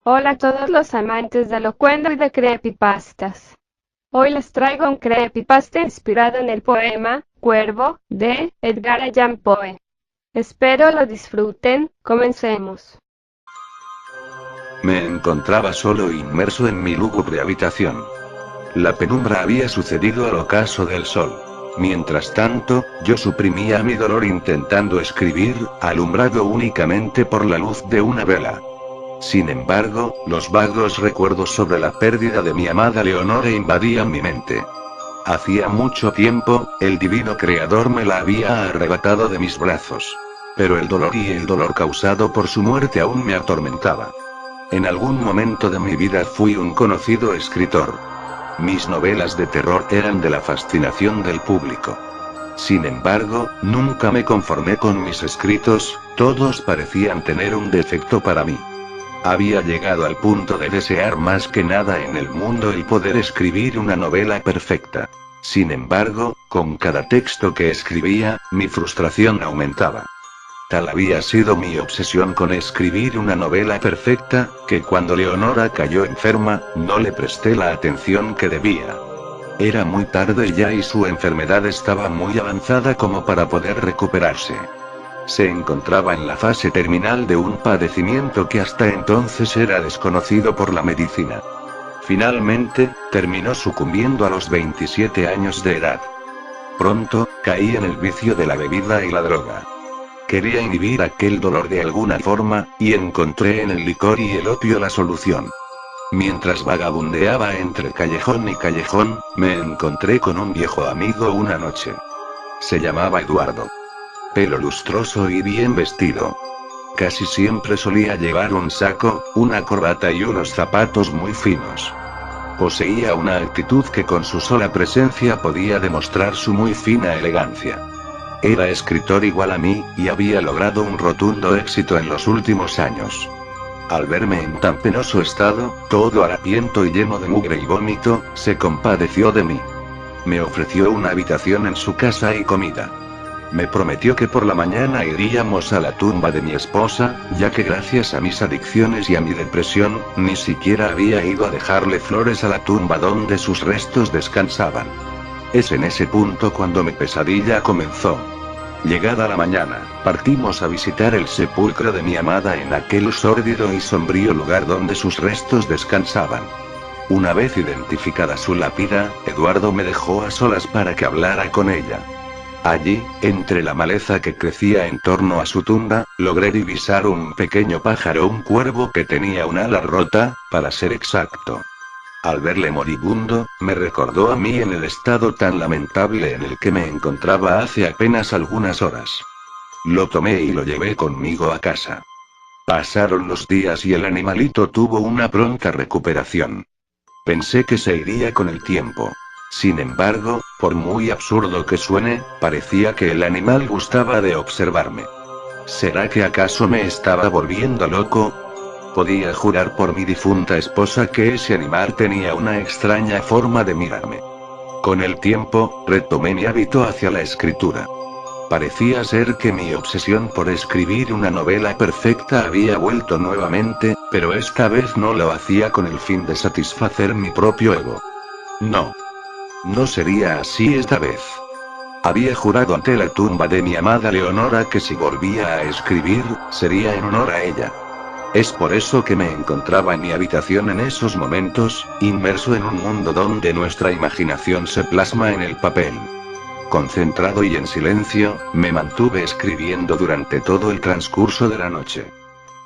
Hola a todos los amantes de lo cuento y de creepypastas. Hoy les traigo un creepypasta inspirado en el poema Cuervo de Edgar Allan Poe. Espero lo disfruten. Comencemos. Me encontraba solo inmerso en mi lúgubre habitación. La penumbra había sucedido al ocaso del sol. Mientras tanto, yo suprimía mi dolor intentando escribir, alumbrado únicamente por la luz de una vela. Sin embargo, los vagos recuerdos sobre la pérdida de mi amada Leonora invadían mi mente. Hacía mucho tiempo, el divino creador me la había arrebatado de mis brazos. Pero el dolor causado por su muerte aún me atormentaba. En algún momento de mi vida fui un conocido escritor. Mis novelas de terror eran de la fascinación del público. Sin embargo, nunca me conformé con mis escritos, todos parecían tener un defecto para mí. Había llegado al punto de desear más que nada en el mundo el poder escribir una novela perfecta. Sin embargo, con cada texto que escribía, mi frustración aumentaba. Tal había sido mi obsesión con escribir una novela perfecta, que cuando Leonora cayó enferma, no le presté la atención que debía. Era muy tarde ya y su enfermedad estaba muy avanzada como para poder recuperarse. Se encontraba en la fase terminal de un padecimiento que hasta entonces era desconocido por la medicina. Finalmente, terminó sucumbiendo a los 27 años de edad. Pronto, caí en el vicio de la bebida y la droga. Quería inhibir aquel dolor de alguna forma, y encontré en el licor y el opio la solución. Mientras vagabundeaba entre callejón y callejón, me encontré con un viejo amigo una noche. Se llamaba Eduardo. Pelo lustroso y bien vestido. Casi siempre solía llevar un saco, una corbata y unos zapatos muy finos. Poseía una actitud que con su sola presencia podía demostrar su muy fina elegancia. Era escritor igual a mí, y había logrado un rotundo éxito en los últimos años. Al verme en tan penoso estado, todo harapiento y lleno de mugre y vómito, se compadeció de mí. Me ofreció una habitación en su casa y comida. Me prometió que por la mañana iríamos a la tumba de mi esposa, ya que gracias a mis adicciones y a mi depresión, ni siquiera había ido a dejarle flores a la tumba donde sus restos descansaban. Es en ese punto cuando mi pesadilla comenzó. Llegada la mañana, partimos a visitar el sepulcro de mi amada en aquel sórdido y sombrío lugar donde sus restos descansaban. Una vez identificada su lápida, Eduardo me dejó a solas para que hablara con ella. Allí, entre la maleza que crecía en torno a su tumba, logré divisar un pequeño pájaro, un cuervo que tenía un ala rota, para ser exacto. Al verle moribundo, me recordó a mí en el estado tan lamentable en el que me encontraba hace apenas algunas horas. Lo tomé y lo llevé conmigo a casa. Pasaron los días y el animalito tuvo una pronta recuperación. Pensé que se iría con el tiempo. Sin embargo, por muy absurdo que suene, parecía que el animal gustaba de observarme. ¿Será que acaso me estaba volviendo loco? Podía jurar por mi difunta esposa que ese animal tenía una extraña forma de mirarme. Con el tiempo, retomé mi hábito hacia la escritura. Parecía ser que mi obsesión por escribir una novela perfecta había vuelto nuevamente, pero esta vez no lo hacía con el fin de satisfacer mi propio ego. No. No sería así esta vez. Había jurado ante la tumba de mi amada Leonora que si volvía a escribir, sería en honor a ella. Es por eso que me encontraba en mi habitación en esos momentos, inmerso en un mundo donde nuestra imaginación se plasma en el papel. Concentrado y en silencio, me mantuve escribiendo durante todo el transcurso de la noche.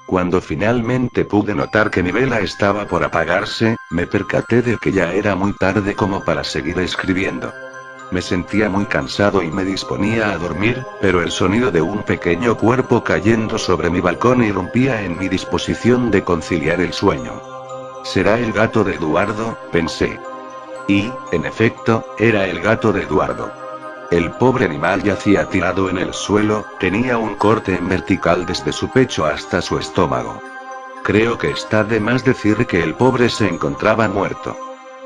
Cuando finalmente pude notar que mi vela estaba por apagarse, me percaté de que ya era muy tarde como para seguir escribiendo. Me sentía muy cansado y me disponía a dormir, pero el sonido de un pequeño cuerpo cayendo sobre mi balcón irrumpía en mi disposición de conciliar el sueño. ¿Será el gato de Eduardo?, pensé. Y, en efecto, era el gato de Eduardo. El pobre animal yacía tirado en el suelo, tenía un corte en vertical desde su pecho hasta su estómago. Creo que está de más decir que el pobre se encontraba muerto.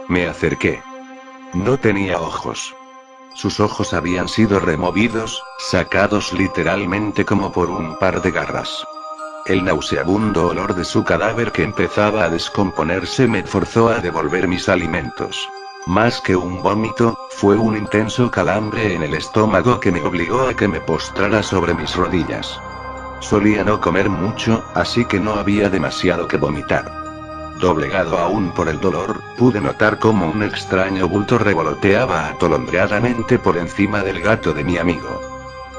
Me acerqué. No tenía ojos. Sus ojos habían sido removidos, sacados literalmente como por un par de garras. El nauseabundo olor de su cadáver que empezaba a descomponerse me forzó a devolver mis alimentos. Más que un vómito, fue un intenso calambre en el estómago que me obligó a que me postrara sobre mis rodillas. Solía no comer mucho, así que no había demasiado que vomitar. Doblegado aún por el dolor, pude notar cómo un extraño bulto revoloteaba atolondradamente por encima del gato de mi amigo.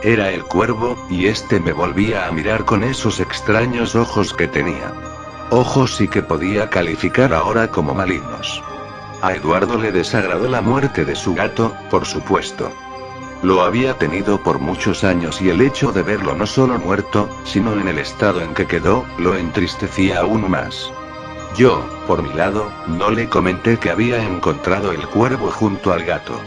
Era el cuervo, y este me volvía a mirar con esos extraños ojos que tenía. Ojos sí que podía calificar ahora como malignos. A Eduardo le desagradó la muerte de su gato, por supuesto. Lo había tenido por muchos años y el hecho de verlo no solo muerto, sino en el estado en que quedó, lo entristecía aún más. Yo, por mi lado, no le comenté que había encontrado el cuervo junto al gato.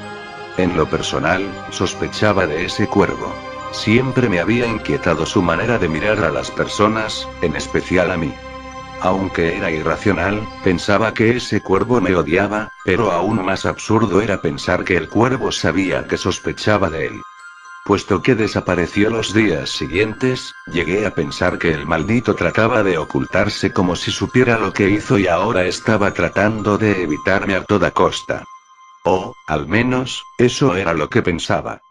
En lo personal, sospechaba de ese cuervo. Siempre me había inquietado su manera de mirar a las personas, en especial a mí. Aunque era irracional, pensaba que ese cuervo me odiaba, pero aún más absurdo era pensar que el cuervo sabía que sospechaba de él. Puesto que desapareció los días siguientes, llegué a pensar que el maldito trataba de ocultarse como si supiera lo que hizo y ahora estaba tratando de evitarme a toda costa. O, al menos, eso era lo que pensaba.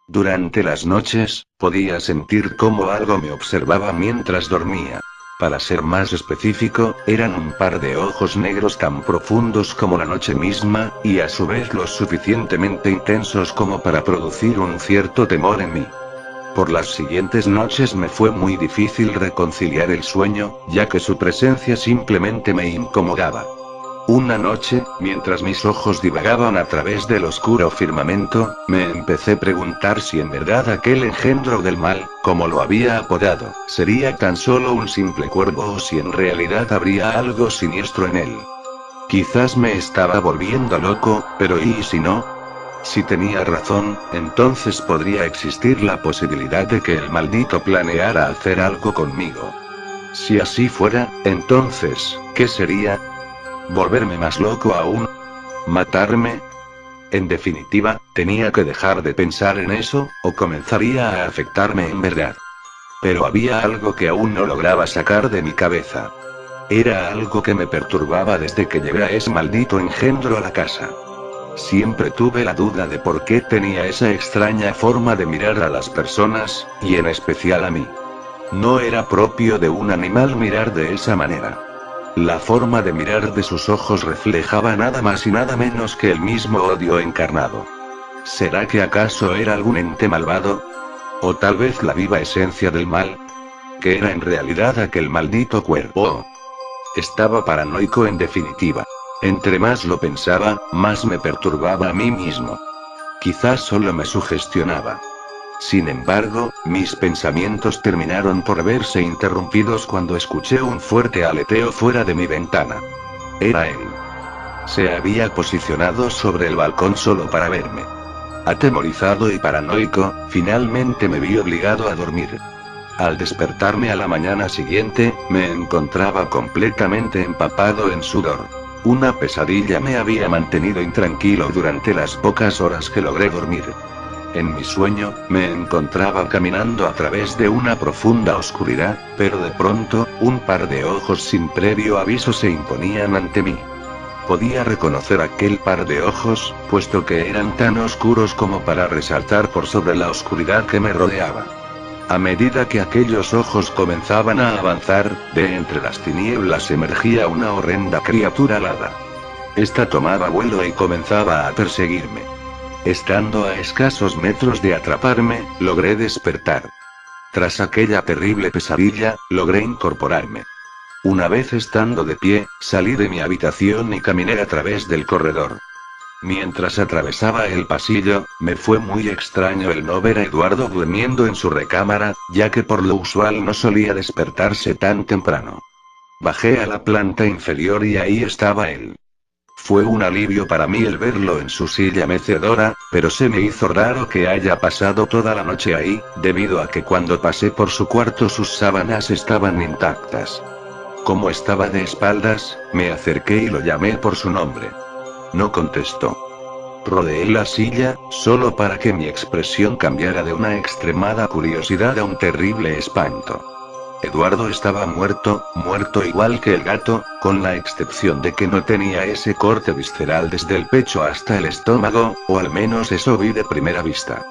Durante las noches, podía sentir cómo algo me observaba mientras dormía. Para ser más específico, eran un par de ojos negros tan profundos como la noche misma, y a su vez lo suficientemente intensos como para producir un cierto temor en mí. Por las siguientes noches me fue muy difícil reconciliar el sueño, ya que su presencia simplemente me incomodaba. Una noche, mientras mis ojos divagaban a través del oscuro firmamento, me empecé a preguntar si en verdad aquel engendro del mal, como lo había apodado, sería tan solo un simple cuervo o si en realidad habría algo siniestro en él. Quizás me estaba volviendo loco, pero ¿y si no? Si tenía razón, entonces podría existir la posibilidad de que el maldito planeara hacer algo conmigo. Si así fuera, entonces, ¿qué sería? ¿Volverme más loco aún? ¿Matarme? En definitiva, tenía que dejar de pensar en eso, o comenzaría a afectarme en verdad. Pero había algo que aún no lograba sacar de mi cabeza. Era algo que me perturbaba desde que llegué a ese maldito engendro a la casa. Siempre tuve la duda de por qué tenía esa extraña forma de mirar a las personas, y en especial a mí. No era propio de un animal mirar de esa manera. La forma de mirar de sus ojos reflejaba nada más y nada menos que el mismo odio encarnado. ¿Será que acaso era algún ente malvado? ¿O tal vez la viva esencia del mal? ¿Qué era en realidad aquel maldito cuervo? Estaba paranoico en definitiva. Entre más lo pensaba, más me perturbaba a mí mismo. Quizás solo me sugestionaba. Sin embargo, mis pensamientos terminaron por verse interrumpidos cuando escuché un fuerte aleteo fuera de mi ventana. Era él. Se había posicionado sobre el balcón solo para verme. Atemorizado y paranoico, finalmente me vi obligado a dormir. Al despertarme a la mañana siguiente, me encontraba completamente empapado en sudor. Una pesadilla me había mantenido intranquilo durante las pocas horas que logré dormir. En mi sueño, me encontraba caminando a través de una profunda oscuridad, pero de pronto, un par de ojos sin previo aviso se imponían ante mí. Podía reconocer aquel par de ojos, puesto que eran tan oscuros como para resaltar por sobre la oscuridad que me rodeaba. A medida que aquellos ojos comenzaban a avanzar, de entre las tinieblas emergía una horrenda criatura alada. Esta tomaba vuelo y comenzaba a perseguirme. Estando a escasos metros de atraparme, logré despertar. Tras aquella terrible pesadilla, logré incorporarme. Una vez estando de pie, salí de mi habitación y caminé a través del corredor. Mientras atravesaba el pasillo, me fue muy extraño el no ver a Eduardo durmiendo en su recámara, ya que por lo usual no solía despertarse tan temprano. Bajé a la planta inferior y ahí estaba él. Fue un alivio para mí el verlo en su silla mecedora, pero se me hizo raro que haya pasado toda la noche ahí, debido a que cuando pasé por su cuarto sus sábanas estaban intactas. Como estaba de espaldas, me acerqué y lo llamé por su nombre. No contestó. Rodeé la silla, solo para que mi expresión cambiara de una extremada curiosidad a un terrible espanto. Eduardo estaba muerto, muerto igual que el gato, con la excepción de que no tenía ese corte visceral desde el pecho hasta el estómago, o al menos eso vi de primera vista.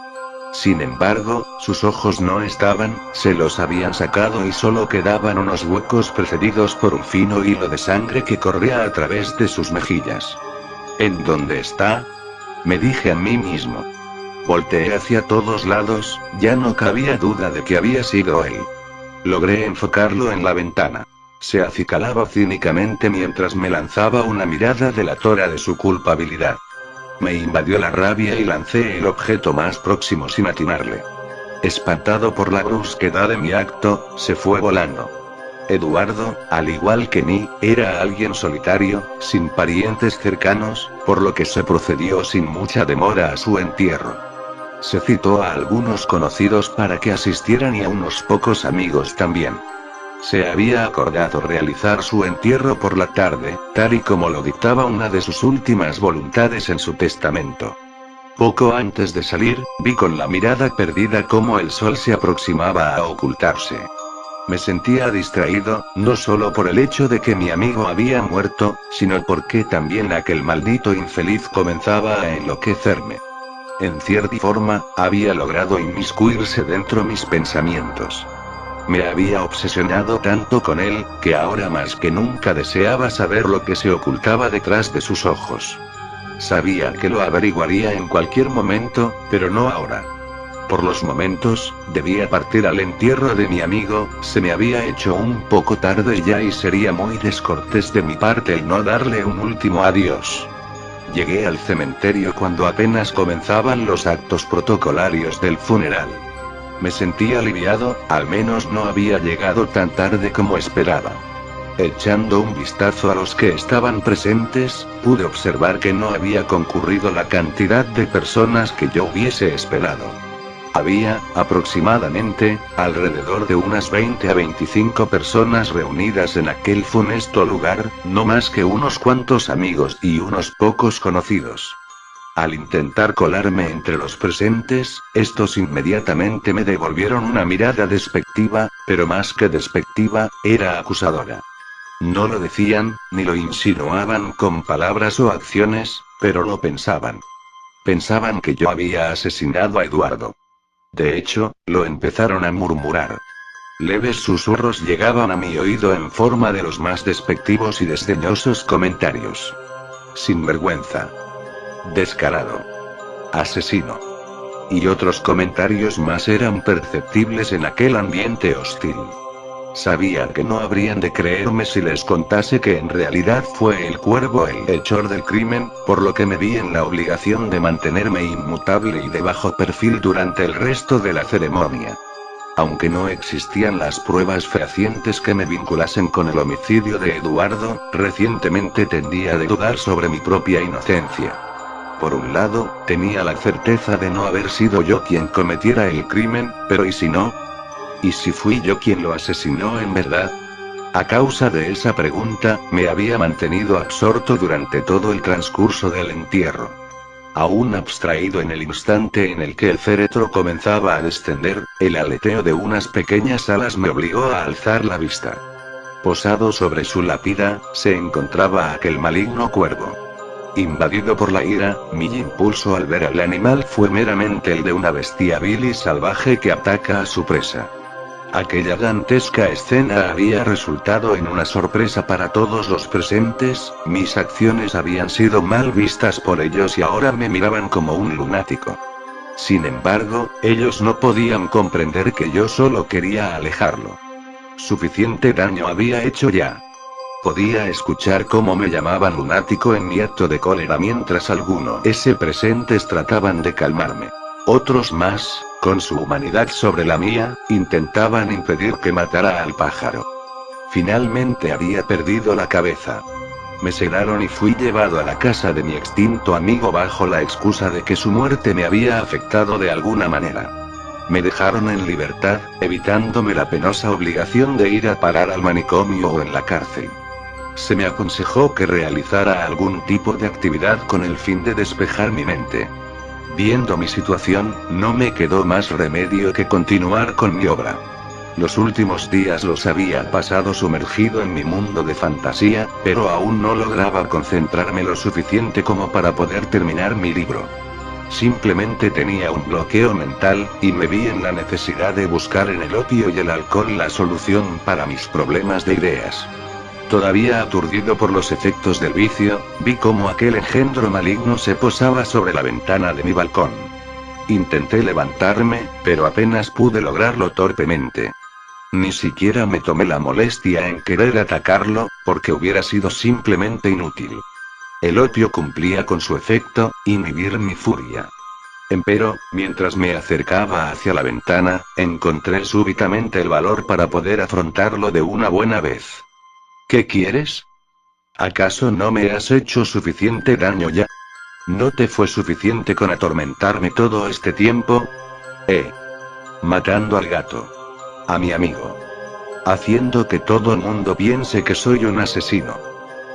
Sin embargo, sus ojos no estaban, se los habían sacado y solo quedaban unos huecos precedidos por un fino hilo de sangre que corría a través de sus mejillas. ¿En dónde está? Me dije a mí mismo. Volteé hacia todos lados, ya no cabía duda de que había sido él. Logré enfocarlo en la ventana. Se acicalaba cínicamente mientras me lanzaba una mirada delatora de su culpabilidad. Me invadió la rabia y lancé el objeto más próximo sin atinarle. Espantado por la brusquedad de mi acto, se fue volando. Eduardo, al igual que mí, era alguien solitario, sin parientes cercanos, por lo que se procedió sin mucha demora a su entierro. Se citó a algunos conocidos para que asistieran y a unos pocos amigos también. Se había acordado realizar su entierro por la tarde, tal y como lo dictaba una de sus últimas voluntades en su testamento. Poco antes de salir, vi con la mirada perdida cómo el sol se aproximaba a ocultarse. Me sentía distraído, no solo por el hecho de que mi amigo había muerto, sino porque también aquel maldito infeliz comenzaba a enloquecerme. En cierta forma, había logrado inmiscuirse dentro mis pensamientos. Me había obsesionado tanto con él, que ahora más que nunca deseaba saber lo que se ocultaba detrás de sus ojos. Sabía que lo averiguaría en cualquier momento, pero no ahora. Por los momentos, debía partir al entierro de mi amigo, se me había hecho un poco tarde ya y sería muy descortés de mi parte el no darle un último adiós. Llegué al cementerio cuando apenas comenzaban los actos protocolarios del funeral. Me sentí aliviado, al menos no había llegado tan tarde como esperaba. Echando un vistazo a los que estaban presentes, pude observar que no había concurrido la cantidad de personas que yo hubiese esperado. Había, aproximadamente, alrededor de unas 20 a 25 personas reunidas en aquel funesto lugar, no más que unos cuantos amigos y unos pocos conocidos. Al intentar colarme entre los presentes, estos inmediatamente me devolvieron una mirada despectiva, pero más que despectiva, era acusadora. No lo decían, ni lo insinuaban con palabras o acciones, pero lo pensaban. Pensaban que yo había asesinado a Eduardo. De hecho, lo empezaron a murmurar. Leves susurros llegaban a mi oído en forma de los más despectivos y desdeñosos comentarios. Sinvergüenza. Descarado. Asesino. Y otros comentarios más eran perceptibles en aquel ambiente hostil. Sabía que no habrían de creerme si les contase que en realidad fue el cuervo el hechor del crimen, por lo que me vi en la obligación de mantenerme inmutable y de bajo perfil durante el resto de la ceremonia. Aunque no existían las pruebas fehacientes que me vinculasen con el homicidio de Eduardo, recientemente tendía a dudar sobre mi propia inocencia. Por un lado, tenía la certeza de no haber sido yo quien cometiera el crimen, pero ¿y si no? ¿Y si fui yo quien lo asesinó en verdad? A causa de esa pregunta, me había mantenido absorto durante todo el transcurso del entierro. Aún abstraído en el instante en el que el féretro comenzaba a descender, el aleteo de unas pequeñas alas me obligó a alzar la vista. Posado sobre su lápida, se encontraba aquel maligno cuervo. Invadido por la ira, mi impulso al ver al animal fue meramente el de una bestia vil y salvaje que ataca a su presa. Aquella dantesca escena había resultado en una sorpresa para todos los presentes, mis acciones habían sido mal vistas por ellos y ahora me miraban como un lunático. Sin embargo, ellos no podían comprender que yo solo quería alejarlo. Suficiente daño había hecho ya. Podía escuchar cómo me llamaban lunático en mi acto de cólera mientras algunos presentes trataban de calmarme. Otros más, con su humanidad sobre la mía, intentaban impedir que matara al pájaro. Finalmente había perdido la cabeza. Me sedaron y fui llevado a la casa de mi extinto amigo bajo la excusa de que su muerte me había afectado de alguna manera. Me dejaron en libertad, evitándome la penosa obligación de ir a parar al manicomio o en la cárcel. Se me aconsejó que realizara algún tipo de actividad con el fin de despejar mi mente. Viendo mi situación, no me quedó más remedio que continuar con mi obra. Los últimos días los había pasado sumergido en mi mundo de fantasía, pero aún no lograba concentrarme lo suficiente como para poder terminar mi libro. Simplemente tenía un bloqueo mental, y me vi en la necesidad de buscar en el opio y el alcohol la solución para mis problemas de ideas. Todavía aturdido por los efectos del vicio, vi cómo aquel engendro maligno se posaba sobre la ventana de mi balcón. Intenté levantarme, pero apenas pude lograrlo torpemente. Ni siquiera me tomé la molestia en querer atacarlo, porque hubiera sido simplemente inútil. El opio cumplía con su efecto, inhibir mi furia. Empero, mientras me acercaba hacia la ventana, encontré súbitamente el valor para poder afrontarlo de una buena vez. ¿Qué quieres? ¿Acaso no me has hecho suficiente daño ya? ¿No te fue suficiente con atormentarme todo este tiempo? Matando al gato. A mi amigo. Haciendo que todo el mundo piense que soy un asesino.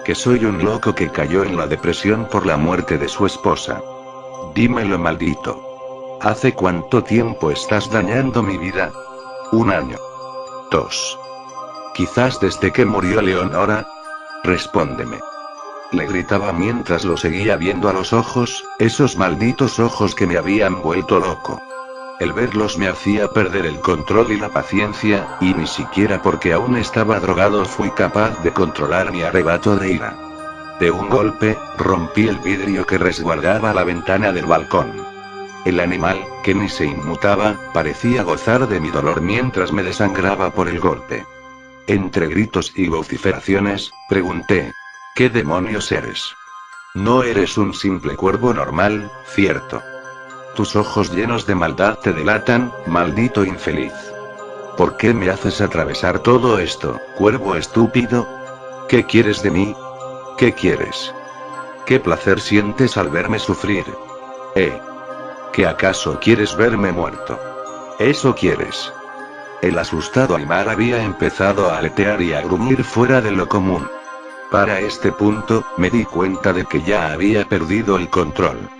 Que soy un loco que cayó en la depresión por la muerte de su esposa. Dímelo, maldito. ¿Hace cuánto tiempo estás dañando mi vida? 1 año. 2. Quizás desde que murió Leonora. Respóndeme. Le gritaba mientras lo seguía viendo a los ojos, esos malditos ojos que me habían vuelto loco. El verlos me hacía perder el control y la paciencia, y ni siquiera porque aún estaba drogado fui capaz de controlar mi arrebato de ira. De un golpe, rompí el vidrio que resguardaba la ventana del balcón. El animal, que ni se inmutaba, parecía gozar de mi dolor mientras me desangraba por el golpe. Entre gritos y vociferaciones, pregunté: ¿qué demonios eres? No eres un simple cuervo normal, ¿cierto? Tus ojos llenos de maldad te delatan, maldito infeliz. ¿Por qué me haces atravesar todo esto, cuervo estúpido? ¿Qué quieres de mí? ¿Qué quieres? ¿Qué placer sientes al verme sufrir? ¿Que acaso quieres verme muerto? ¿Eso quieres? El asustado animal había empezado a aletear y a gruñir fuera de lo común. Para este punto, me di cuenta de que ya había perdido el control.